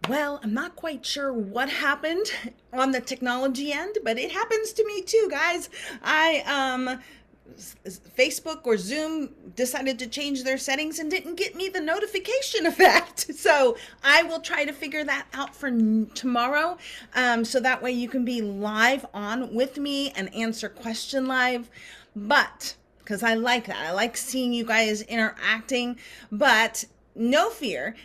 Well, I'm not quite sure what happened on the technology end, but it happens to me too, guys. Facebook or Zoom decided to change their settings and didn't get me the notification of that. So I will try to figure that out for tomorrow. So that way you can be live on with me and answer question live. But because I like that, I like seeing you guys interacting, but no fear.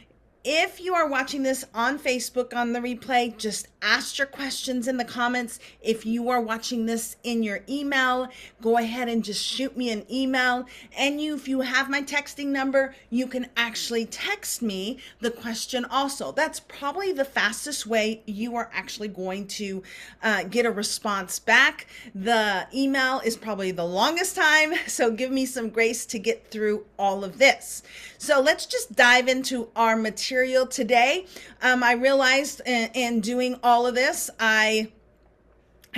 If you are watching this on Facebook on the replay, just ask your questions in the comments. If you are watching this in your email, go ahead and just shoot me an email. And if you have my texting number, you can actually text me the question also. That's probably the fastest way you are actually going to get a response back. The email is probably the longest time, so give me some grace to get through all of this. So let's just dive into our material today. I realized in doing all of this, I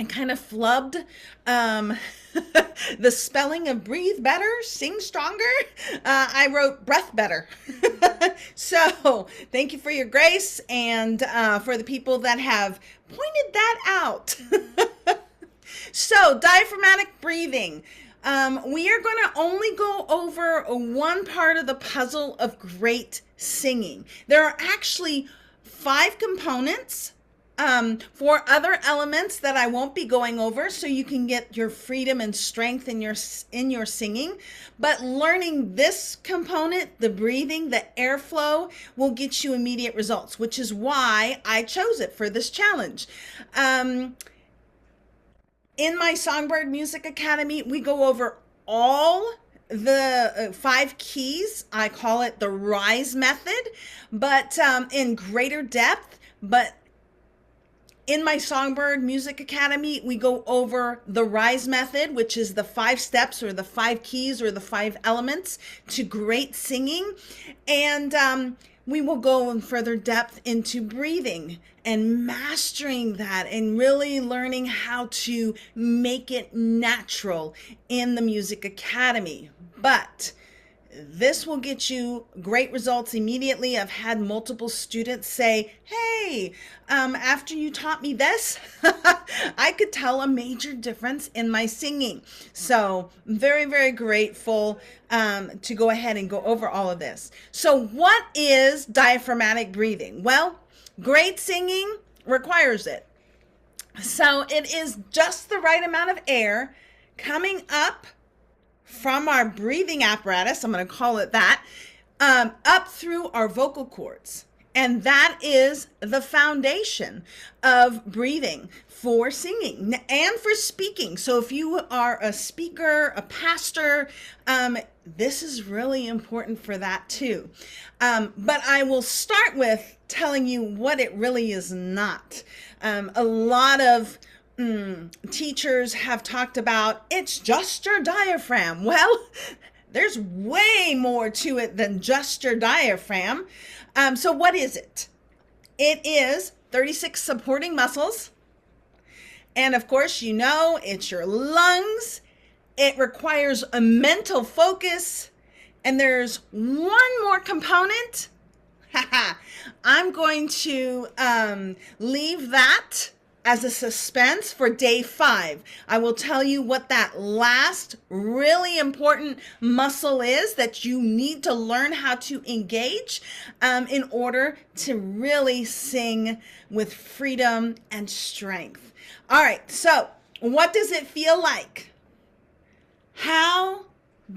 kind of flubbed the spelling of breathe better, sing stronger. I wrote breath better. So thank you for your grace and for the people that have pointed that out. So diaphragmatic breathing. We are going to only go over one part of the puzzle of great singing. There are actually 5 components, 4 other elements that I won't be going over, so you can get your freedom and strength in your singing. But learning this component, the breathing, the airflow, will get you immediate results, which is why I chose it for this challenge. In my Songbird Music Academy, we go over all the 5 keys. I call it the RISE method, but in greater depth. But in my Songbird Music Academy, we go over the RISE method, which is the 5 steps or the 5 keys or the 5 elements to great singing. And we will go in further depth into breathing and mastering that and really learning how to make it natural in the Music Academy. But this will get you great results immediately. I've had multiple students say, hey, after you taught me this, I could tell a major difference in my singing. So I'm very, very grateful to go ahead and go over all of this. So what is diaphragmatic breathing? Well, great singing requires it. So it is just the right amount of air coming up from our breathing apparatus, I'm going to call it that, up through our vocal cords. And that is the foundation of breathing for singing and for speaking. So if you are a speaker, a pastor, this is really important for that too. But I will start with telling you what it really is not. A lot of teachers have talked about it's just your diaphragm. Well, there's way more to it than just your diaphragm. So what is it? It is 36 supporting muscles. And of course, you know, it's your lungs. It requires a mental focus. And there's one more component. I'm going to leave that as a suspense for day 5. I will tell you what that last really important muscle is that you need to learn how to engage in order to really sing with freedom and strength. All right, so what does it feel like? How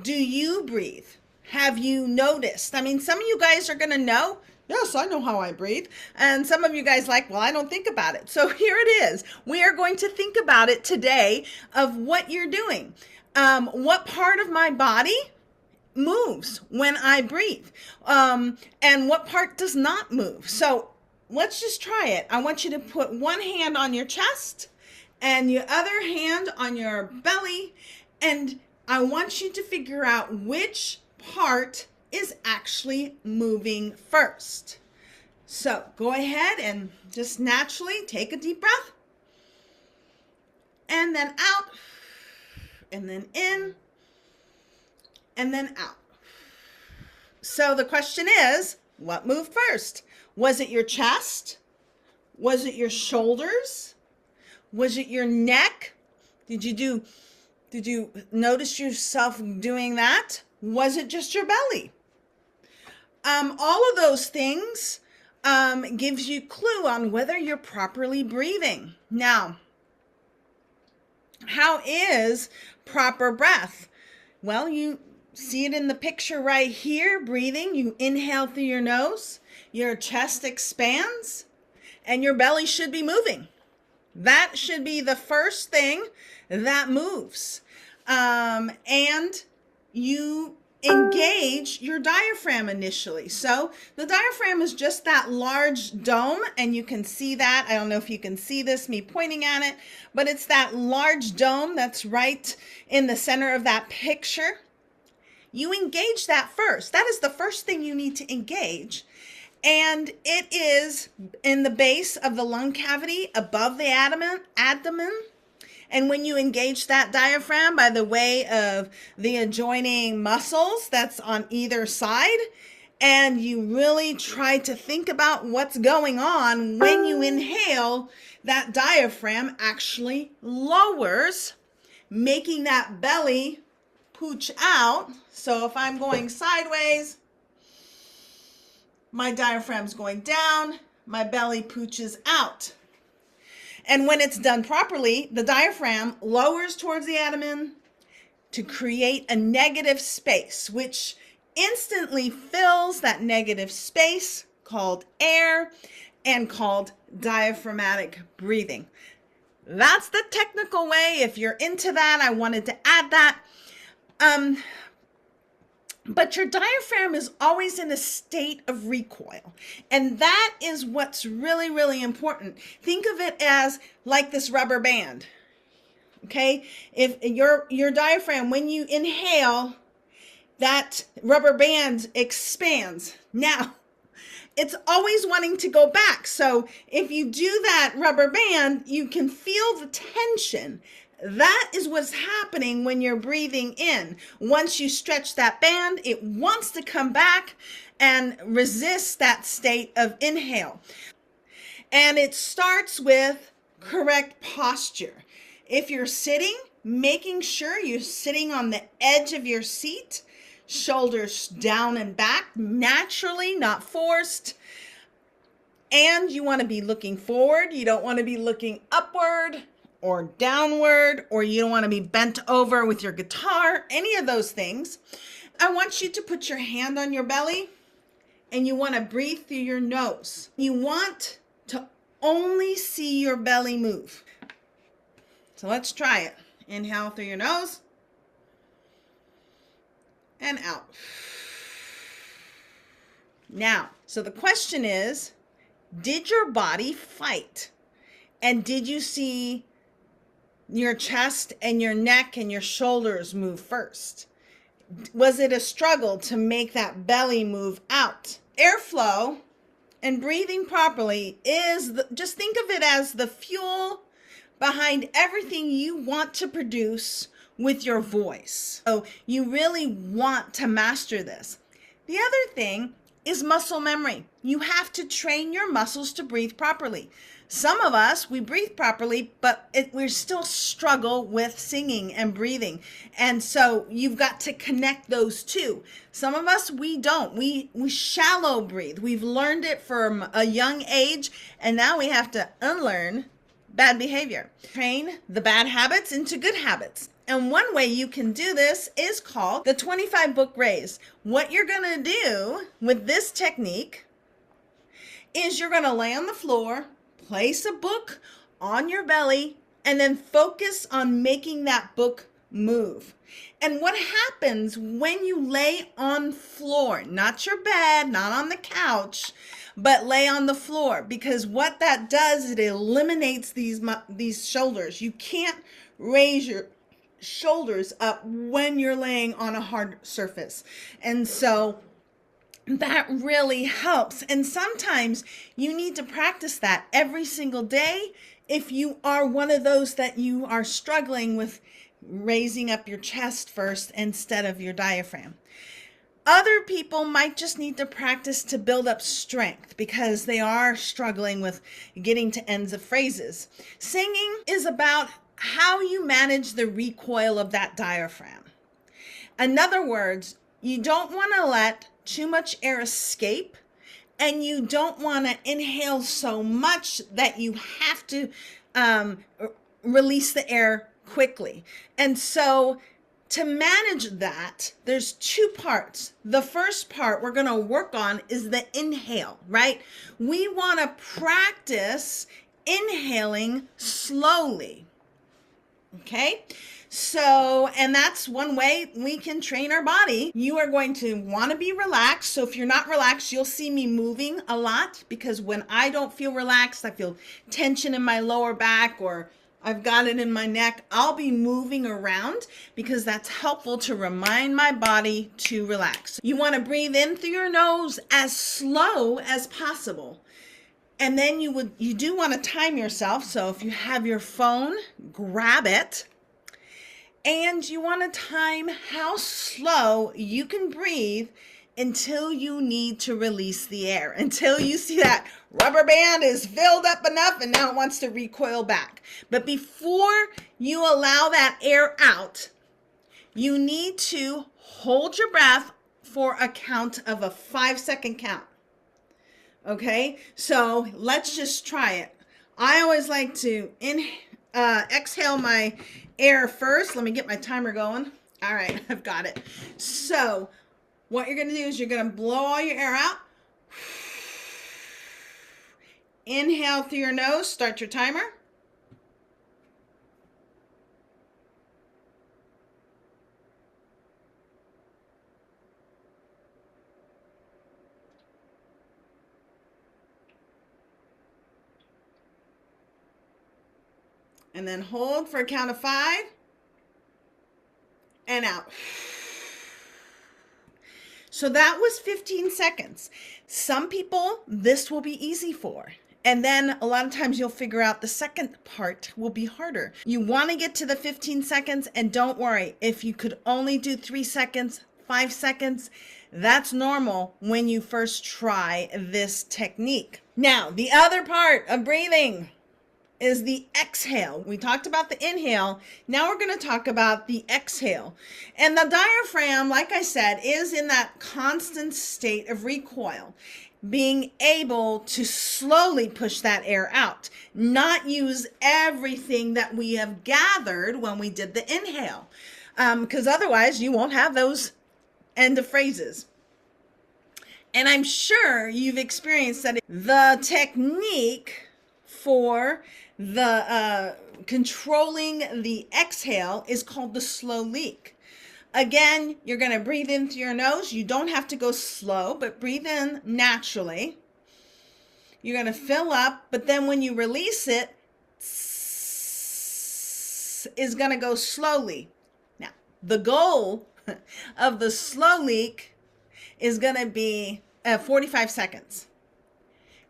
do you breathe? Have you noticed? I mean, some of you guys are going to know, yes, I know how I breathe. And some of you guys like, well, I don't think about it. So here it is. We are going to think about it today of what you're doing. What part of my body moves when I breathe? And what part does not move? So let's just try it. I want you to put one hand on your chest and your other hand on your belly. And I want you to figure out which part is actually moving first. So go ahead and just naturally take a deep breath and then out and then in and then out. So the question is, what moved first? Was it your chest Was it your shoulders? Was it your neck? Did you notice yourself doing that? Was it just your belly? All of those things gives you clue on whether you're properly breathing. Now, how is proper breath? Well, you see it in the picture right here, breathing. You inhale through your nose, your chest expands, and your belly should be moving. That should be the first thing that moves. And you engage your diaphragm initially. So the diaphragm is just that large dome, and you can see that. I don't know if you can see this, me pointing at it, but it's that large dome that's right in the center of that picture. You engage that first. That is the first thing you need to engage. And it is in the base of the lung cavity above the abdomen. And when you engage that diaphragm by the way of the adjoining muscles that's on either side, and you really try to think about what's going on when you inhale, that diaphragm actually lowers, making that belly pooch out. So if I'm going sideways, my diaphragm's going down, my belly pooches out. And when it's done properly, the diaphragm lowers towards the abdomen to create a negative space, which instantly fills that negative space called air and called diaphragmatic breathing. That's the technical way. If you're into that, I wanted to add that. But your diaphragm is always in a state of recoil. And that is what's really, really important. Think of it as like this rubber band. Okay? If your diaphragm, when you inhale, that rubber band expands. Now, it's always wanting to go back. So if you do that rubber band, you can feel the tension. That is what's happening when you're breathing in. Once you stretch that band, it wants to come back and resist that state of inhale. And it starts with correct posture. If you're sitting, making sure you're sitting on the edge of your seat, shoulders down and back, naturally, not forced. And you want to be looking forward. You don't want to be looking upward or downward, or you don't want to be bent over with your guitar, any of those things. I want you to put your hand on your belly, and you want to breathe through your nose. You want to only see your belly move. So let's try it. Inhale through your nose and out. Now, so the question is, did your body fight? And did you see your chest and your neck and your shoulders move first? Was it a struggle to make that belly move out? Airflow and breathing properly is, just think of it as the fuel behind everything you want to produce with your voice. So you really want to master this. The other thing is muscle memory. You have to train your muscles to breathe properly. Some of us, we breathe properly, but we still struggle with singing and breathing. And so you've got to connect those two. Some of us, we don't. We shallow breathe. We've learned it from a young age, and now we have to unlearn bad behavior. Train the bad habits into good habits. And one way you can do this is called the 25 book raise. What you're going to do with this technique is you're going to lay on the floor, place a book on your belly, and then focus on making that book move. And what happens when you lay on floor, not your bed, not on the couch, but lay on the floor? Because what that does, it eliminates these shoulders. You can't raise your shoulders up when you're laying on a hard surface. And so that really helps. And sometimes you need to practice that every single day if you are one of those that you are struggling with raising up your chest first instead of your diaphragm. Other people might just need to practice to build up strength because they are struggling with getting to ends of phrases. Singing is about how you manage the recoil of that diaphragm. In other words, you don't want to let too much air escape, and you don't want to inhale so much that you have to release the air quickly. And so to manage that, there's two parts. The first part we're going to work on is the inhale, right? We want to practice inhaling slowly. Okay? So, and that's one way we can train our body. You are going to want to be relaxed. So if you're not relaxed, you'll see me moving a lot, because when I don't feel relaxed, I feel tension in my lower back, or I've got it in my neck. I'll be moving around because that's helpful to remind my body to relax. You want to breathe in through your nose as slow as possible. And then you do want to time yourself. So if you have your phone, grab it. And you want to time how slow you can breathe until you need to release the air, until you see that rubber band is filled up enough and now it wants to recoil back. But before you allow that air out, you need to hold your breath for a count of a 5-second count. Okay, so let's just try it. I always like to exhale my air first. Let me get my timer going. All right, I've got it. So what you're going to do is you're going to blow all your air out. Inhale through your nose. Start your timer. And then hold for a count of 5. And out. So that was 15 seconds. Some people, this will be easy for. And then a lot of times you'll figure out the second part will be harder. You want to get to the 15 seconds, and don't worry. If you could only do 3 seconds, 5 seconds, that's normal when you first try this technique. Now, the other part of breathing is the exhale. We talked about the inhale. Now we're going to talk about the exhale. And the diaphragm, like I said, is in that constant state of recoil, being able to slowly push that air out, not use everything that we have gathered when we did the inhale, because otherwise you won't have those end of phrases. And I'm sure you've experienced that the technique for the controlling the exhale is called the slow leak. Again, you're going to breathe in through your nose. You don't have to go slow, but breathe in naturally. You're going to fill up, but then when you release it, is going to go slowly. Now, the goal of the slow leak is going to be 45 seconds.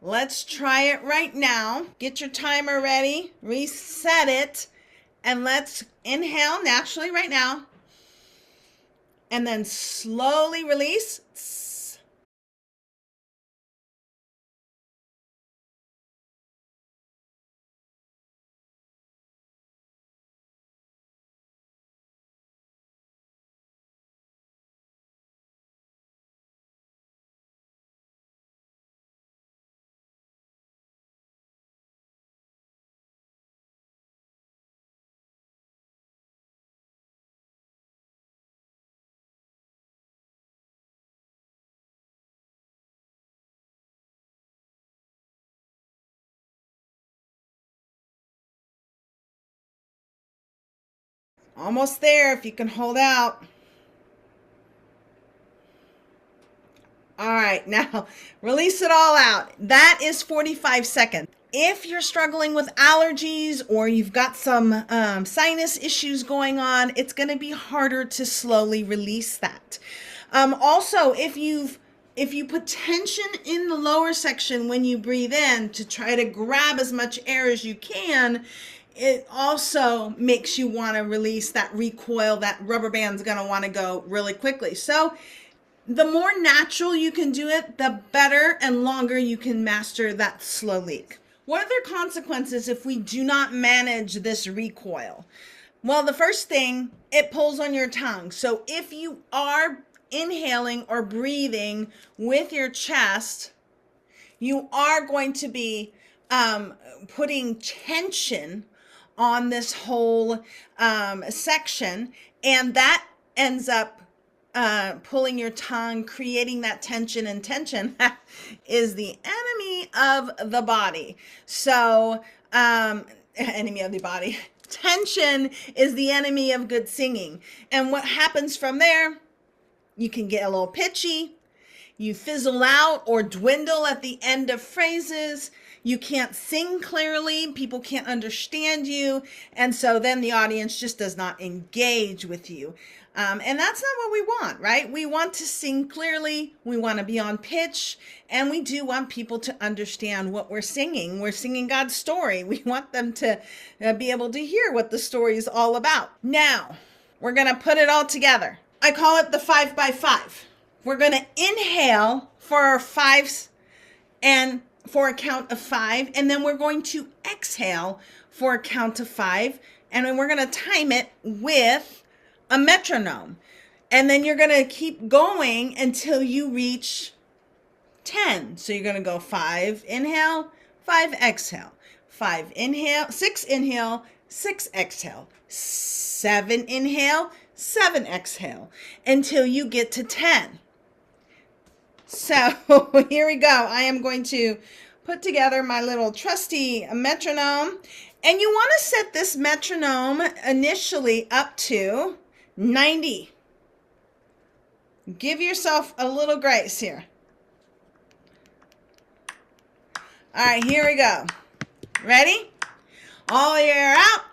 Let's try it right now. Get your timer ready, reset it, and let's inhale naturally right now. And then slowly release. Almost there if you can hold out. All right, now release it all out. That is 45 seconds. If you're struggling with allergies or you've got some sinus issues going on, it's going to be harder to slowly release that. Also, if you put tension in the lower section when you breathe in to try to grab as much air as you can, it also makes you want to release that recoil. That rubber band's going to want to go really quickly. So The more natural you can do it, the better and longer you can master that slow leak. What are the consequences if we do not manage this recoil? Well, the first thing, it pulls on your tongue. So if you are inhaling or breathing with your chest, you are going to be putting tension on this whole section, and that ends up pulling your tongue, creating that tension, and tension is the enemy of the body. So, enemy of the body. Tension is the enemy of good singing. And what happens from there, you can get a little pitchy, you fizzle out or dwindle at the end of phrases. You can't sing clearly. People can't understand you. And so then the audience just does not engage with you. And that's not what we want, right? We want to sing clearly. We want to be on pitch. And we do want people to understand what we're singing. We're singing God's story. We want them to be able to hear what the story is all about. Now, we're going to put it all together. I call it the 5 by 5. We're going to inhale for our fives and for a count of 5. And then we're going to exhale for a count of 5. And then we're going to time it with a metronome. And then you're going to keep going until you reach 10. So you're going to go 5 inhale, 5 exhale, 5 inhale, 6 inhale, 6 exhale, 7 inhale, 7 exhale, until you get to 10. So here we go. I am going to put together my little trusty metronome. And you want to set this metronome initially up to 90. Give yourself a little grace here. All right, here we go. Ready? All the air out.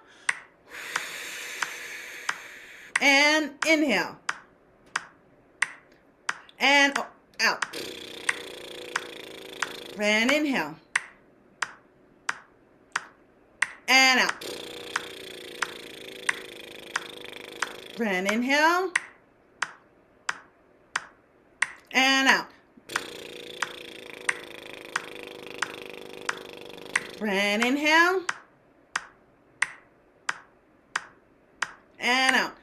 And inhale. And out. And inhale. And out. And inhale. And out. And inhale. And out.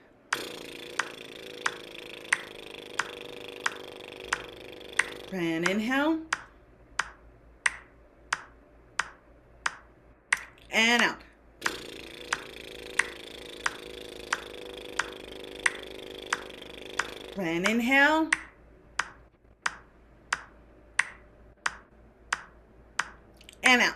And inhale. And out. And inhale. And out.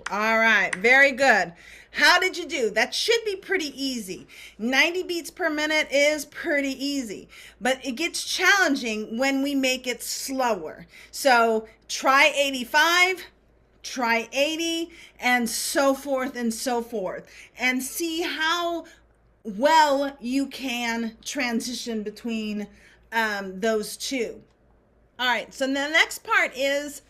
All right, very good. How did you do? That should be pretty easy. 90 beats per minute is pretty easy, but it gets challenging when we make it slower. So try 85, try 80, and so forth and so forth, and see how well you can transition between those two. All right, so the next part is,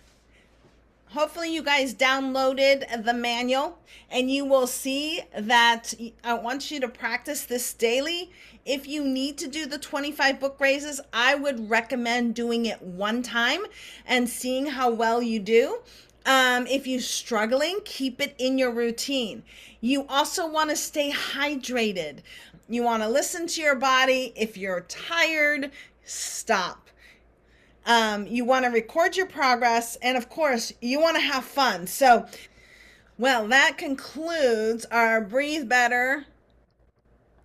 hopefully you guys downloaded the manual, and you will see that I want you to practice this daily. If you need to do the 25 book raises, I would recommend doing it one time and seeing how well you do. If you're struggling, keep it in your routine. You also want to stay hydrated. You want to listen to your body. If you're tired, stop. You want to record your progress, and of course you want to have fun. So, well, that concludes our Breathe Better,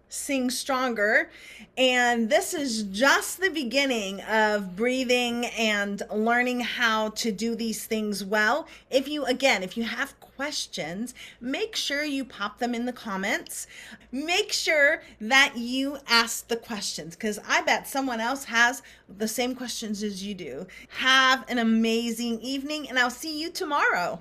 Sing Stronger, and this is just the beginning of breathing and learning how to do these things well. If you have questions, make sure you pop them in the comments. Make sure that you ask the questions, because I bet someone else has the same questions as you do. Have an amazing evening, and I'll see you tomorrow.